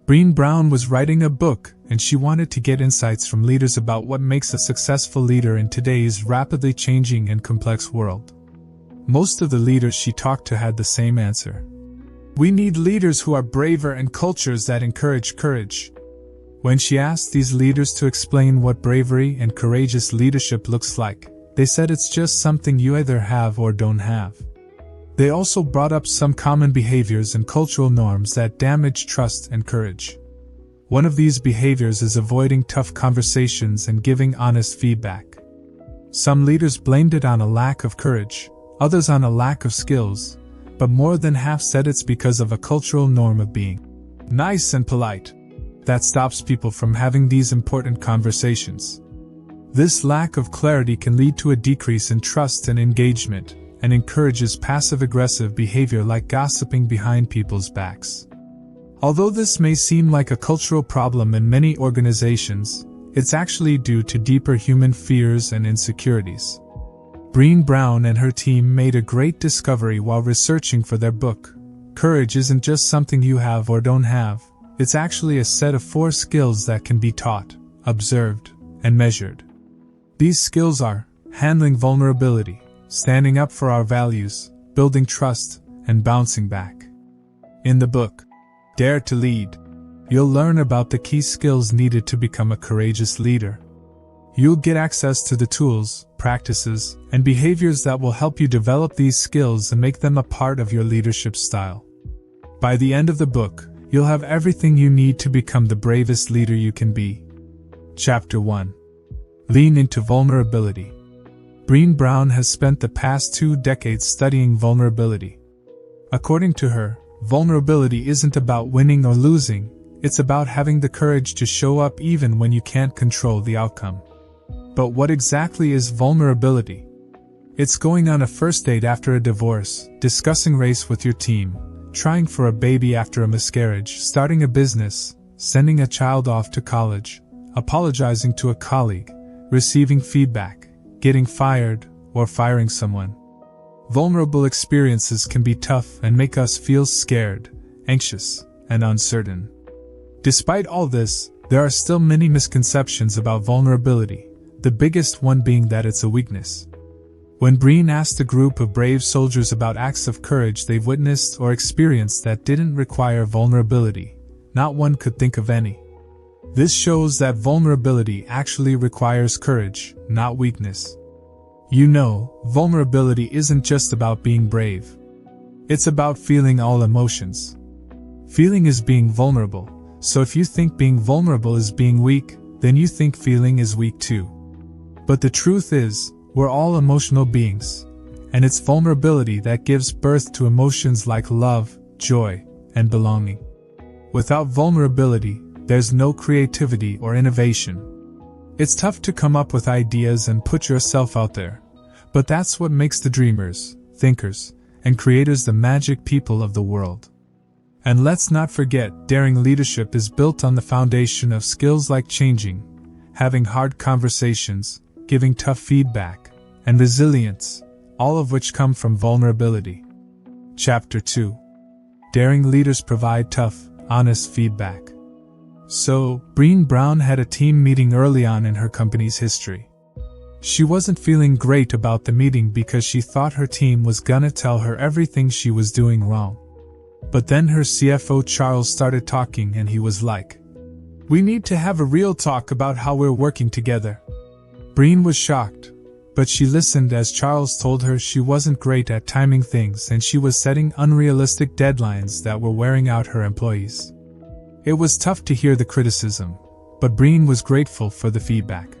Brené Brown was writing a book, and she wanted to get insights from leaders about what makes a successful leader in today's rapidly changing and complex world. Most of the leaders she talked to had the same answer. We need leaders who are braver and cultures that encourage courage. When she asked these leaders to explain what bravery and courageous leadership looks like, they said it's just something you either have or don't have. They also brought up some common behaviors and cultural norms that damage trust and courage. One of these behaviors is avoiding tough conversations and giving honest feedback. Some leaders blamed it on a lack of courage, others on a lack of skills, but more than half said it's because of a cultural norm of being nice and polite that stops people from having these important conversations. This lack of clarity can lead to a decrease in trust and engagement, and encourages passive-aggressive behavior like gossiping behind people's backs. Although this may seem like a cultural problem in many organizations, it's actually due to deeper human fears and insecurities. Brené Brown and her team made a great discovery while researching for their book. Courage isn't just something you have or don't have, it's actually a set of 4 skills that can be taught, observed, and measured. These skills are handling vulnerability, standing up for our values, building trust, and bouncing back. In the book, Dare to Lead, you'll learn about the key skills needed to become a courageous leader. You'll get access to the tools, practices, and behaviors that will help you develop these skills and make them a part of your leadership style. By the end of the book, you'll have everything you need to become the bravest leader you can be. Chapter 1. Lean into vulnerability. Brené Brown has spent the past 2 decades studying vulnerability. According to her, vulnerability isn't about winning or losing, it's about having the courage to show up even when you can't control the outcome. But what exactly is vulnerability? It's going on a first date after a divorce, discussing race with your team, trying for a baby after a miscarriage, starting a business, sending a child off to college, apologizing to a colleague, receiving feedback, getting fired, or firing someone. Vulnerable experiences can be tough and make us feel scared, anxious, and uncertain. Despite all this, there are still many misconceptions about vulnerability, the biggest one being that it's a weakness. When Brené asked a group of brave soldiers about acts of courage they've witnessed or experienced that didn't require vulnerability, not one could think of any. This shows that vulnerability actually requires courage, not weakness. You know, vulnerability isn't just about being brave. It's about feeling all emotions. Feeling is being vulnerable, so if you think being vulnerable is being weak, then you think feeling is weak too. But the truth is, we're all emotional beings, and it's vulnerability that gives birth to emotions like love, joy, and belonging. Without vulnerability, there's no creativity or innovation. It's tough to come up with ideas and put yourself out there, but that's what makes the dreamers, thinkers, and creators the magic people of the world. And let's not forget, daring leadership is built on the foundation of skills like changing, having hard conversations, giving tough feedback, and resilience, all of which come from vulnerability. Chapter 2. Daring leaders provide tough, honest feedback. So, Brené Brown had a team meeting early on in her company's history. She wasn't feeling great about the meeting because she thought her team was gonna tell her everything she was doing wrong. But then her CFO Charles started talking and he was like, "We need to have a real talk about how we're working together." Brené was shocked, but she listened as Charles told her she wasn't great at timing things and she was setting unrealistic deadlines that were wearing out her employees. It was tough to hear the criticism, but Brené was grateful for the feedback.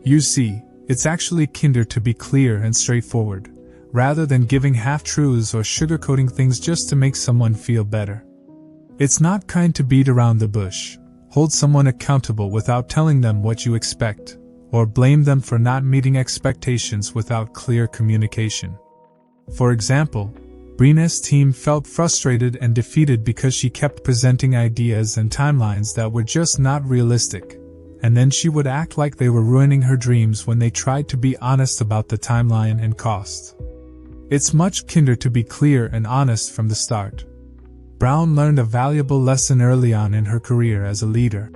You see, it's actually kinder to be clear and straightforward, rather than giving half-truths or sugarcoating things just to make someone feel better. It's not kind to beat around the bush, hold someone accountable without telling them what you expect, or blame them for not meeting expectations without clear communication. For example, Brené's team felt frustrated and defeated because she kept presenting ideas and timelines that were just not realistic, and then she would act like they were ruining her dreams when they tried to be honest about the timeline and cost. It's much kinder to be clear and honest from the start. Brown learned a valuable lesson early on in her career as a leader.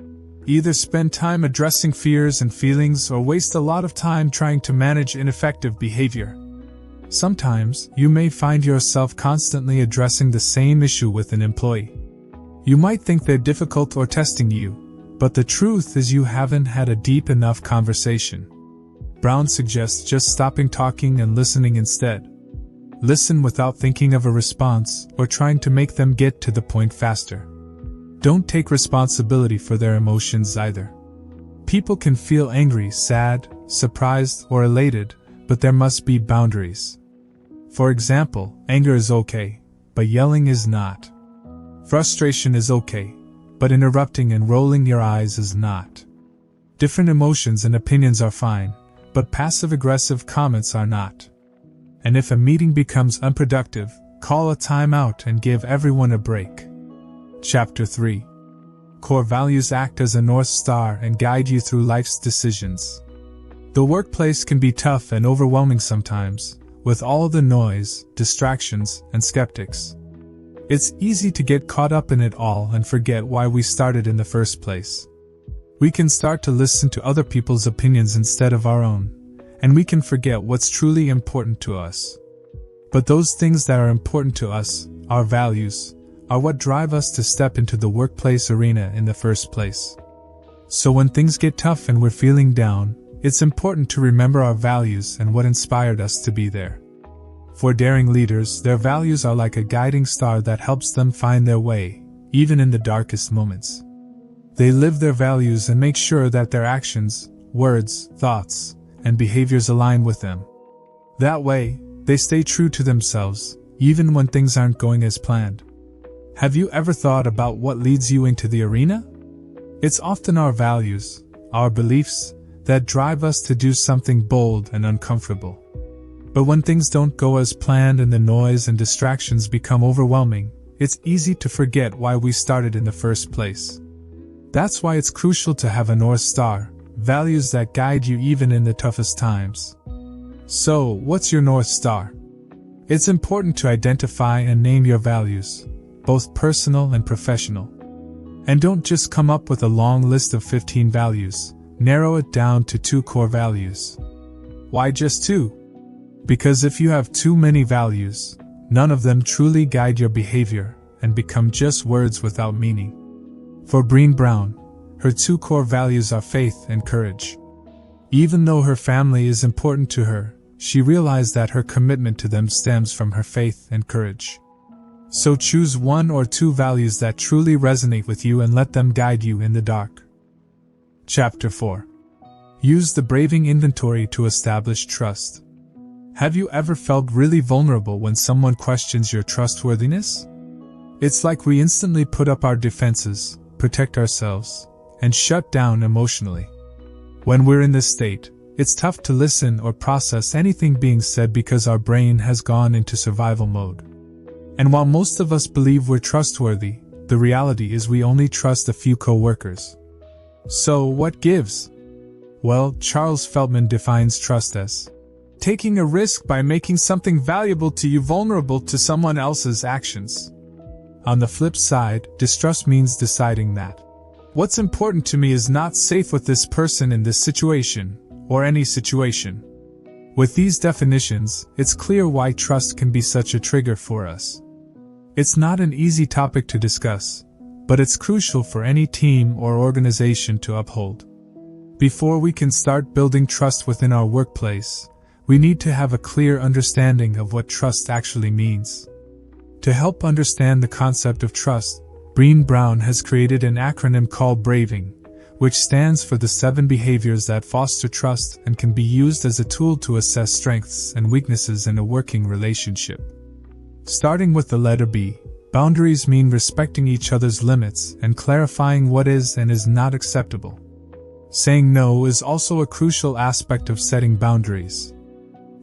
Either spend time addressing fears and feelings or waste a lot of time trying to manage ineffective behavior. Sometimes, you may find yourself constantly addressing the same issue with an employee. You might think they're difficult or testing you, but the truth is you haven't had a deep enough conversation. Brown suggests just stopping talking and listening instead. Listen without thinking of a response or trying to make them get to the point faster. Don't take responsibility for their emotions either. People can feel angry, sad, surprised, or elated, but there must be boundaries. For example, anger is okay, but yelling is not. Frustration is okay, but interrupting and rolling your eyes is not. Different emotions and opinions are fine, but passive-aggressive comments are not. And if a meeting becomes unproductive, call a timeout and give everyone a break. Chapter 3. Core values act as a North Star and guide you through life's decisions. The workplace can be tough and overwhelming sometimes, with all the noise, distractions, and skeptics. It's easy to get caught up in it all and forget why we started in the first place. We can start to listen to other people's opinions instead of our own, and we can forget what's truly important to us. But those things that are important to us, our values, are what drive us to step into the workplace arena in the first place. So when things get tough and we're feeling down, it's important to remember our values and what inspired us to be there. For daring leaders, their values are like a guiding star that helps them find their way, even in the darkest moments. They live their values and make sure that their actions, words, thoughts, and behaviors align with them. That way, they stay true to themselves, even when things aren't going as planned. Have you ever thought about what leads you into the arena? It's often our values, our beliefs, that drive us to do something bold and uncomfortable. But when things don't go as planned and the noise and distractions become overwhelming, it's easy to forget why we started in the first place. That's why it's crucial to have a North Star, values that guide you even in the toughest times. So, what's your North Star? It's important to identify and name your values, both personal and professional. And don't just come up with a long list of 15 values, narrow it down to 2 core values. Why just 2? Because if you have too many values, none of them truly guide your behavior and become just words without meaning. For Brené Brown, her 2 core values are faith and courage. Even though her family is important to her, she realized that her commitment to them stems from her faith and courage. So choose 1 or 2 values that truly resonate with you and let them guide you in the dark. Chapter 4. Use the braving inventory to establish trust. Have you ever felt really vulnerable when someone questions your trustworthiness? It's like we instantly put up our defenses, protect ourselves, and shut down emotionally. When we're in this state, it's tough to listen or process anything being said because our brain has gone into survival mode. And while most of us believe we're trustworthy, the reality is we only trust a few co-workers. So, what gives? Well, Charles Feltman defines trust as taking a risk by making something valuable to you vulnerable to someone else's actions. On the flip side, distrust means deciding that what's important to me is not safe with this person in this situation, or any situation. With these definitions, it's clear why trust can be such a trigger for us. It's not an easy topic to discuss, but it's crucial for any team or organization to uphold. Before we can start building trust within our workplace, we need to have a clear understanding of what trust actually means. To help understand the concept of trust, Brené Brown has created an acronym called BRAVING, which stands for the 7 behaviors that foster trust and can be used as a tool to assess strengths and weaknesses in a working relationship. Starting with the letter B, boundaries mean respecting each other's limits and clarifying what is and is not acceptable. Saying no is also a crucial aspect of setting boundaries.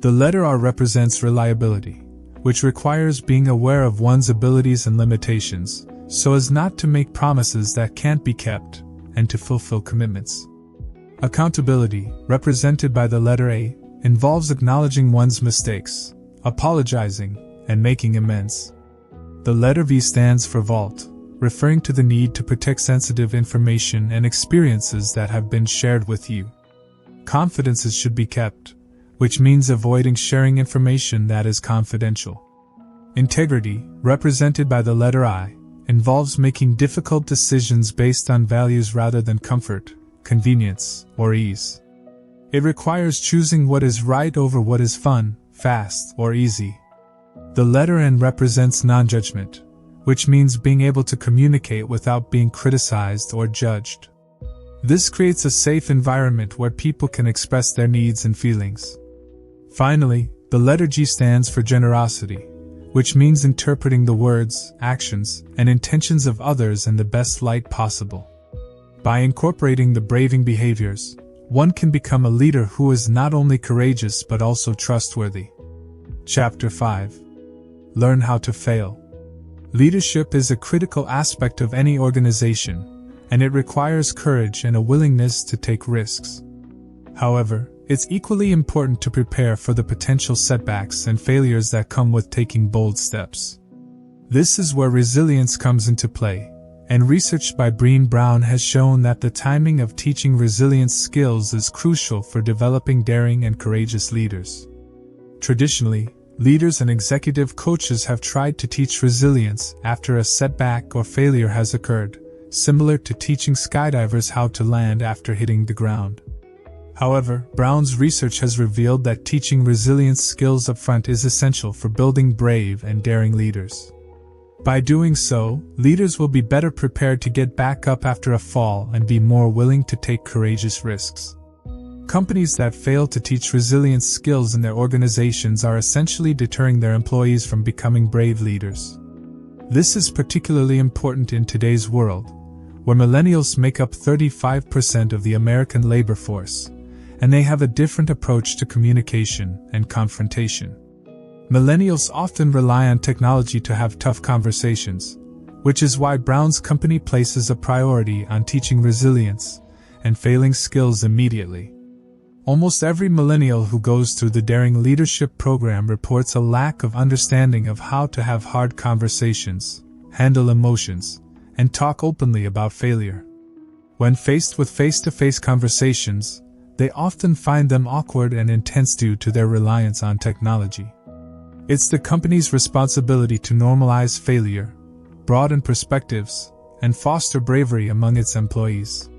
The letter R represents reliability, which requires being aware of one's abilities and limitations, so as not to make promises that can't be kept, and to fulfill commitments. Accountability, represented by the letter A, involves acknowledging one's mistakes, apologizing, and making amends. The letter V stands for vault, referring to the need to protect sensitive information and experiences that have been shared with you. Confidences should be kept, which means avoiding sharing information that is confidential. Integrity, represented by the letter I, involves making difficult decisions based on values rather than comfort, convenience, or ease. It requires choosing what is right over what is fun, fast, or easy. The letter N represents non-judgment, which means being able to communicate without being criticized or judged. This creates a safe environment where people can express their needs and feelings. Finally, the letter G stands for generosity, which means interpreting the words, actions, and intentions of others in the best light possible. By incorporating the braving behaviors, one can become a leader who is not only courageous but also trustworthy. Chapter 5. Learn how to fail. Leadership is a critical aspect of any organization, and it requires courage and a willingness to take risks. However, it's equally important to prepare for the potential setbacks and failures that come with taking bold steps. This is where resilience comes into play, and research by Brené Brown has shown that the timing of teaching resilience skills is crucial for developing daring and courageous leaders. Traditionally, leaders and executive coaches have tried to teach resilience after a setback or failure has occurred, similar to teaching skydivers how to land after hitting the ground. However, Brown's research has revealed that teaching resilience skills upfront is essential for building brave and daring leaders. By doing so, leaders will be better prepared to get back up after a fall and be more willing to take courageous risks. Companies that fail to teach resilience skills in their organizations are essentially deterring their employees from becoming brave leaders. This is particularly important in today's world, where millennials make up 35% of the American labor force, and they have a different approach to communication and confrontation. Millennials often rely on technology to have tough conversations, which is why Brown's company places a priority on teaching resilience and failing skills immediately. Almost every millennial who goes through the Daring Leadership program reports a lack of understanding of how to have hard conversations, handle emotions, and talk openly about failure. When faced with face-to-face conversations, they often find them awkward and intense due to their reliance on technology. It's the company's responsibility to normalize failure, broaden perspectives, and foster bravery among its employees.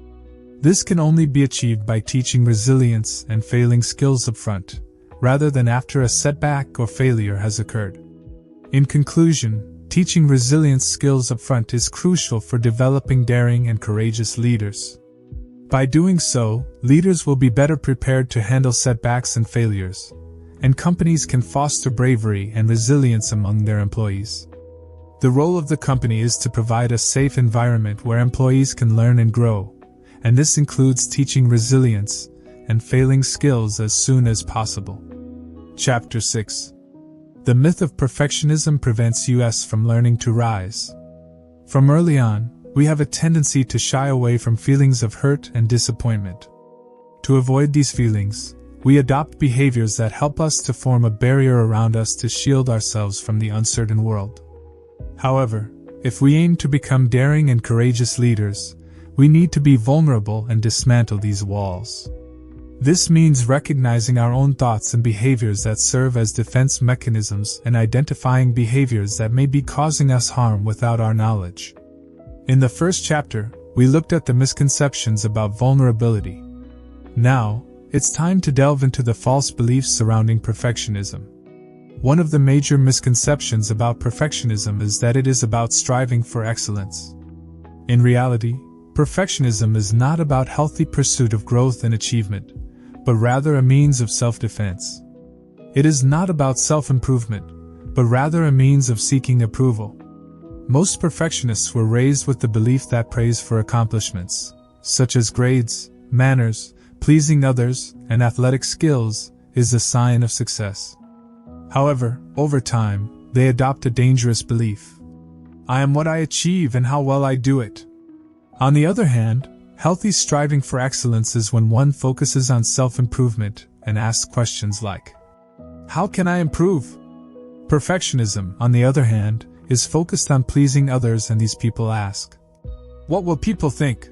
This can only be achieved by teaching resilience and failing skills upfront, rather than after a setback or failure has occurred. In conclusion, teaching resilience skills upfront is crucial for developing daring and courageous leaders. By doing so, leaders will be better prepared to handle setbacks and failures, and companies can foster bravery and resilience among their employees. The role of the company is to provide a safe environment where employees can learn and grow, and this includes teaching resilience and failing skills as soon as possible. Chapter 6. The myth of perfectionism prevents us from learning to rise. From early on, we have a tendency to shy away from feelings of hurt and disappointment. To avoid these feelings, we adopt behaviors that help us to form a barrier around us to shield ourselves from the uncertain world. However, if we aim to become daring and courageous leaders, we need to be vulnerable and dismantle these walls. This means recognizing our own thoughts and behaviors that serve as defense mechanisms and identifying behaviors that may be causing us harm without our knowledge. In the first chapter, we looked at the misconceptions about vulnerability. Now, it's time to delve into the false beliefs surrounding perfectionism. One of the major misconceptions about perfectionism is that it is about striving for excellence. In reality, perfectionism is not about healthy pursuit of growth and achievement, but rather a means of self-defense. It is not about self-improvement, but rather a means of seeking approval. Most perfectionists were raised with the belief that praise for accomplishments, such as grades, manners, pleasing others, and athletic skills, is a sign of success. However, over time, they adopt a dangerous belief. I am what I achieve and how well I do it. On the other hand, healthy striving for excellence is when one focuses on self-improvement and asks questions like, how can I improve? Perfectionism, on the other hand, is focused on pleasing others, and these people ask, "What will people think?"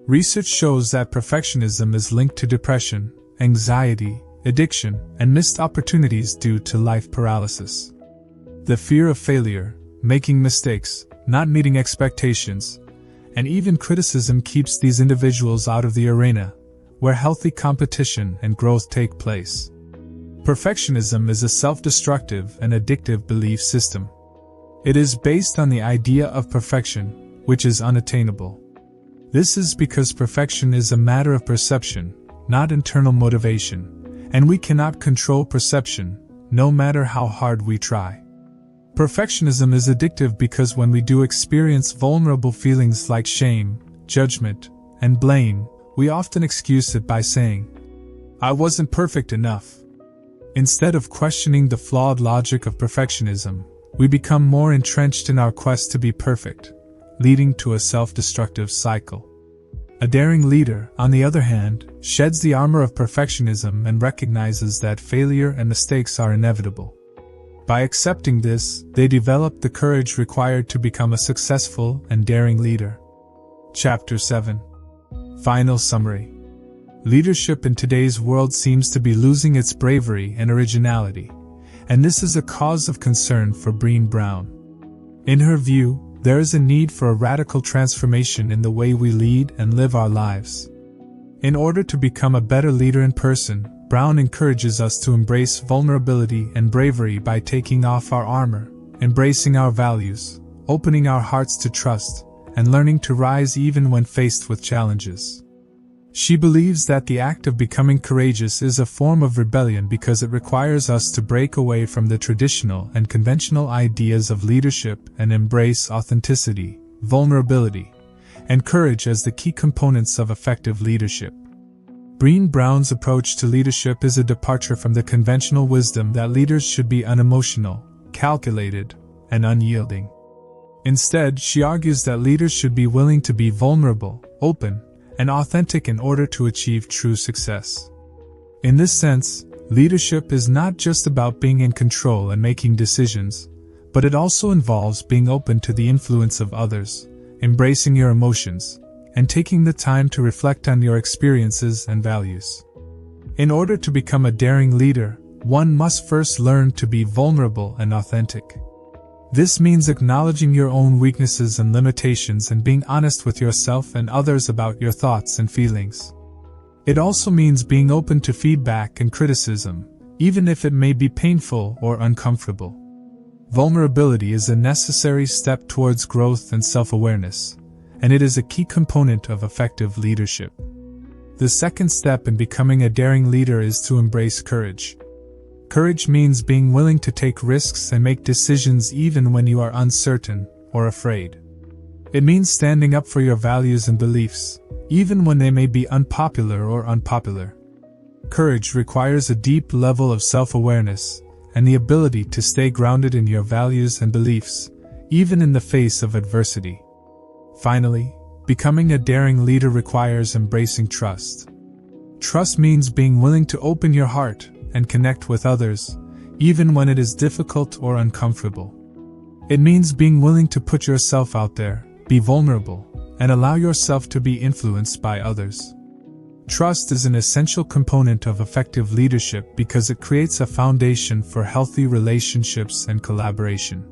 Research shows that perfectionism is linked to depression, anxiety, addiction, and missed opportunities due to life paralysis. The fear of failure, making mistakes, not meeting expectations, and even criticism keeps these individuals out of the arena where healthy competition and growth take place. Perfectionism is a self-destructive and addictive belief system. It is based on the idea of perfection, which is unattainable. This is because perfection is a matter of perception, not internal motivation, and we cannot control perception, no matter how hard we try. Perfectionism is addictive because when we do experience vulnerable feelings like shame, judgment, and blame, we often excuse it by saying, "I wasn't perfect enough." Instead of questioning the flawed logic of perfectionism, we become more entrenched in our quest to be perfect, leading to a self-destructive cycle. A daring leader, on the other hand, sheds the armor of perfectionism and recognizes that failure and mistakes are inevitable. By accepting this, they develop the courage required to become a successful and daring leader. Chapter 7. Final summary. Leadership in today's world seems to be losing its bravery and originality, and this is a cause of concern for Brené Brown. In her view, there is a need for a radical transformation in the way we lead and live our lives. In order to become a better leader in person, Brown encourages us to embrace vulnerability and bravery by taking off our armor, embracing our values, opening our hearts to trust, and learning to rise even when faced with challenges. She believes that the act of becoming courageous is a form of rebellion because it requires us to break away from the traditional and conventional ideas of leadership and embrace authenticity, vulnerability, and courage as the key components of effective leadership. Brené Brown's approach to leadership is a departure from the conventional wisdom that leaders should be unemotional, calculated, and unyielding. Instead, she argues that leaders should be willing to be vulnerable, open, and authentic in order to achieve true success. In this sense, leadership is not just about being in control and making decisions, but it also involves being open to the influence of others, embracing your emotions, and taking the time to reflect on your experiences and values. In order to become a daring leader, one must first learn to be vulnerable and authentic. This means acknowledging your own weaknesses and limitations and being honest with yourself and others about your thoughts and feelings. It also means being open to feedback and criticism, even if it may be painful or uncomfortable. Vulnerability is a necessary step towards growth and self-awareness, and it is a key component of effective leadership. The second step in becoming a daring leader is to embrace courage. Courage means being willing to take risks and make decisions even when you are uncertain or afraid. It means standing up for your values and beliefs, even when they may be unpopular or unpopular. Courage requires a deep level of self-awareness and the ability to stay grounded in your values and beliefs, even in the face of adversity. Finally, becoming a daring leader requires embracing trust. Trust means being willing to open your heart and connect with others, even when it is difficult or uncomfortable. It means being willing to put yourself out there, be vulnerable, and allow yourself to be influenced by others. Trust is an essential component of effective leadership because it creates a foundation for healthy relationships and collaboration.